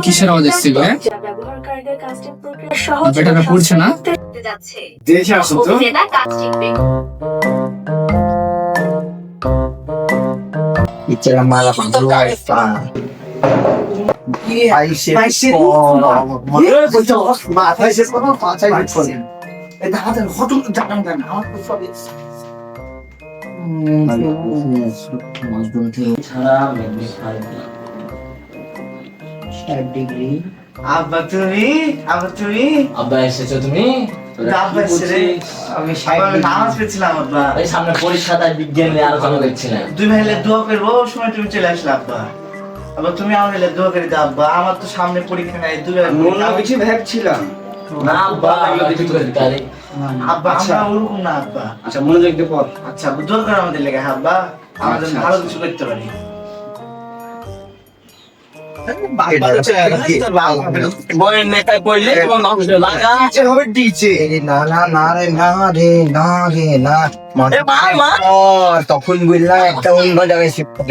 কিসের আওয়াজ এসছে গো? বেটাটা পড়ছে না? দেখে আসুন তো। Bicara malah wifi. মাথায় শেষ করো, পাছায় হিট করে। এই দাঁড়াতে হঠাৎ জানাম কেন? আমার তো সব আব্বা তুমি আব্বা এসেছো তুমি? আব্বা এসেছে রে। আমি নামাজ পড়ছিলাম আব্বা। এই সামনে পরীক্ষা তাই বিজ্ঞান নিয়ে আলোচনা করছিলাম। দুই ভাইলে দোয়া করবো ওই সময় তুমি চলে আসলে আব্বা। আব্বা তুমি আমার হলে দোয়া করে দাও আব্বা। আমার তো সামনে পরীক্ষা নাই, দুই ভাই অন্য কিছু ভাবছিলাম। না আব্বা আমরা কিছু করতে পারি। আব্বা আচ্ছা। আমরা ওরকম না আব্বা। আচ্ছা মনোযোগ দিয়ে পড়। আচ্ছা আব্বা দোয়া করো আমাদের লেগে আব্বা, আমাদের আচ্ছা, ভালো আচ্ছা। কিছু করতে পারি। বইয়ের নেতায় পড়লে এবং লাগা হবে ডিজে। না না না রে না রে না রে না এ মা, মা। তখন বললাম একটা অন্য জায়গায় শিফট